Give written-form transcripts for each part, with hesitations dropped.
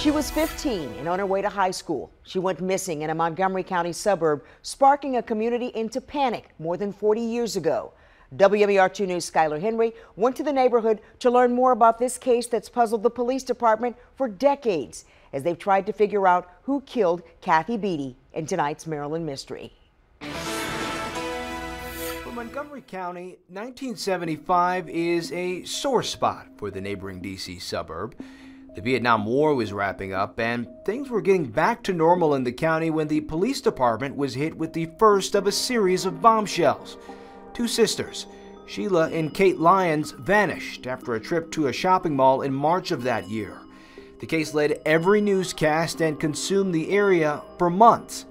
She was 15 and on her way to high school. She went missing in a Montgomery County suburb, sparking a community into panic more than 40 years ago. WMAR 2 News' Skylar Henry went to the neighborhood to learn more about this case that's puzzled the police department for decades as they've tried to figure out who killed Kathy Beatty in tonight's Maryland mystery. For Montgomery County, 1975 is a sore spot for the neighboring D.C. suburb. The Vietnam War was wrapping up and things were getting back to normal in the county when the police department was hit with the first of a series of bombshells. Two sisters, Sheila and Kate Lyons, vanished after a trip to a shopping mall in March of that year. The case led every newscast and consumed the area for months.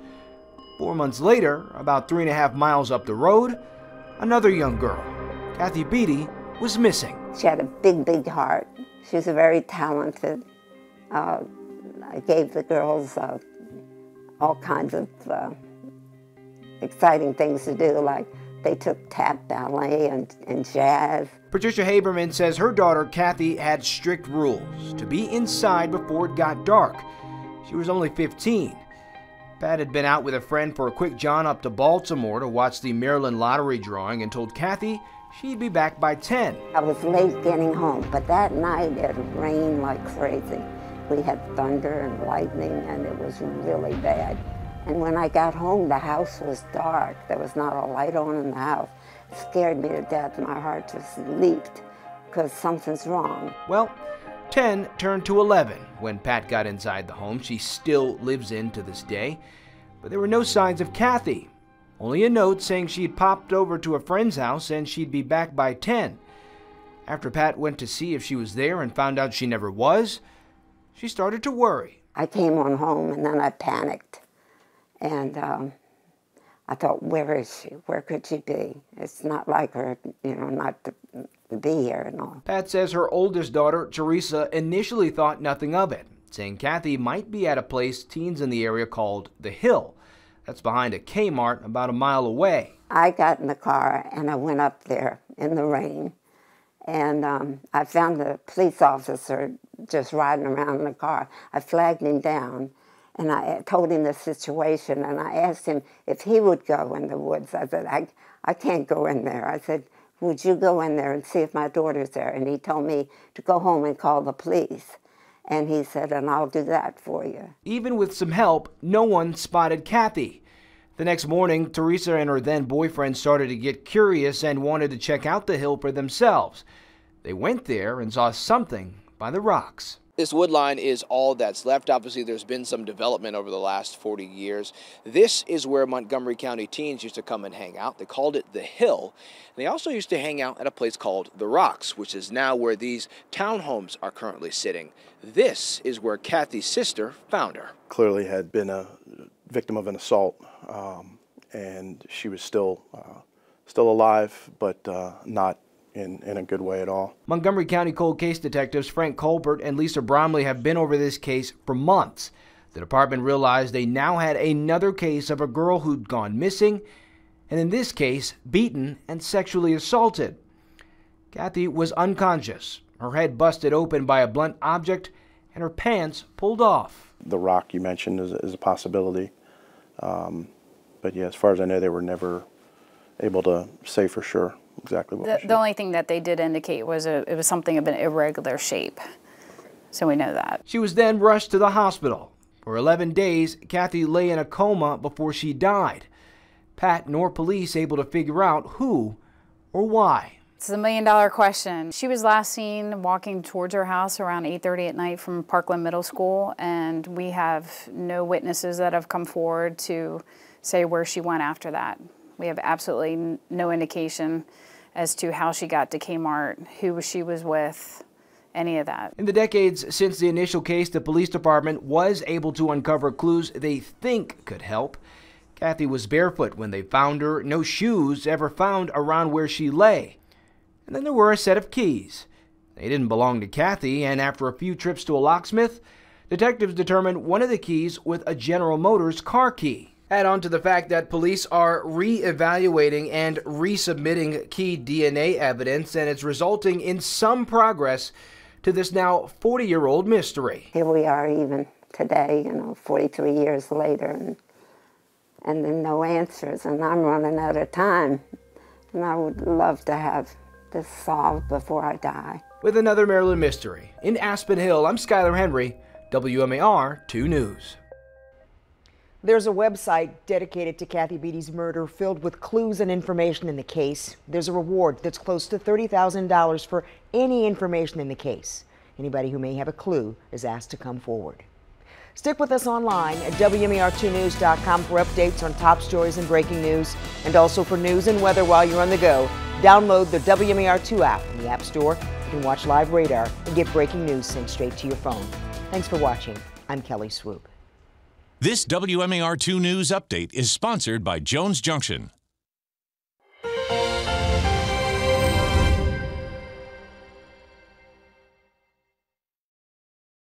4 months later, about 3.5 miles up the road, another young girl, Kathy Beatty, was missing. She had a big, big heart. She was very talented. I gave the girls all kinds of exciting things to do, like they took tap ballet and jazz. Patricia Haberman says her daughter Kathy had strict rules to be inside before it got dark. She was only 15. Pat had been out with a friend for a quick jaunt up to Baltimore to watch the Maryland lottery drawing and told Kathy she'd be back by 10. I was late getting home, but that night it rained like crazy. We had thunder and lightning, and it was really bad. And when I got home, the house was dark. There was not a light on in the house. It scared me to death. My heart just leaped because something's wrong. Well, 10 turned to 11 when Pat got inside the home she still lives in to this day. But there were no signs of Kathy. Only a note saying she'd popped over to a friend's house and she'd be back by 10. After Pat went to see if she was there and found out she never was, she started to worry. I came on home and then I panicked. And I thought, where is she? Where could she be? It's not like her, not to be here and all. Pat says her oldest daughter, Teresa, initially thought nothing of it, saying Kathy might be at a place teens in the area called The Hill. That's behind a Kmart about a mile away. I got in the car and I went up there in the rain. And I found the police officer just riding around in the car. I flagged him down and I told him the situation. And I asked him if he would go in the woods. I said, I can't go in there. I said, would you go in there and see if my daughter's there? And he told me to go home and call the police. And he said, and I'll do that for you. Even with some help, no one spotted Kathy. The next morning, Teresa and her then boyfriend started to get curious and wanted to check out the hill for themselves. They went there and saw something by the rocks. This wood line is all that's left. Obviously, there's been some development over the last 40 years. This is where Montgomery County teens used to come and hang out. They called it The Hill. And they also used to hang out at a place called The Rocks, which is now where these townhomes are currently sitting. This is where Kathy's sister found her. Clearly had been a victim of an assault, and she was still alive, but not in a good way at all. Montgomery County cold case detectives Frank Colbert and Lisa Bromley have been over this case for months. The department realized they now had another case of a girl who'd gone missing, and in this case, beaten and sexually assaulted. Kathy was unconscious, her head busted open by a blunt object, and her pants pulled off. The rock you mentioned is a possibility, but yeah, as far as I know, they were never able to say for sure exactly what the only thing that they did indicate was it was something of an irregular shape, so we know that. She was then rushed to the hospital. For 11 days, Kathy lay in a coma before she died. Pat nor police able to figure out who or why. It's a million-dollar question. She was last seen walking towards her house around 8:30 at night from Parkland Middle School, and we have no witnesses that have come forward to say where she went after that. We have absolutely no indication as to how she got to Kmart, who she was with, any of that. In the decades since the initial case, the police department was able to uncover clues they think could help. Kathy was barefoot when they found her, no shoes ever found around where she lay. And then there were a set of keys. They didn't belong to Kathy, and after a few trips to a locksmith, detectives determined one of the keys with a General Motors car key. Add on to the fact that police are re-evaluating and resubmitting key DNA evidence, and it's resulting in some progress to this now 40-year-old mystery. Here we are even today, 43 years later, and then no answers, and I'm running out of time. And I would love to have this solved before I die. With another Maryland mystery, in Aspen Hill, I'm Skylar Henry, WMAR 2 News. There's a website dedicated to Kathy Beatty's murder filled with clues and information in the case. There's a reward that's close to $30,000 for any information in the case. Anybody who may have a clue is asked to come forward. Stick with us online at WMAR2news.com for updates on top stories and breaking news, and also for news and weather while you're on the go. Download the WMAR2 app in the App Store. You can watch live radar and get breaking news sent straight to your phone. Thanks for watching. I'm Kelly Swoop. This WMAR2 News Update is sponsored by Jones Junction.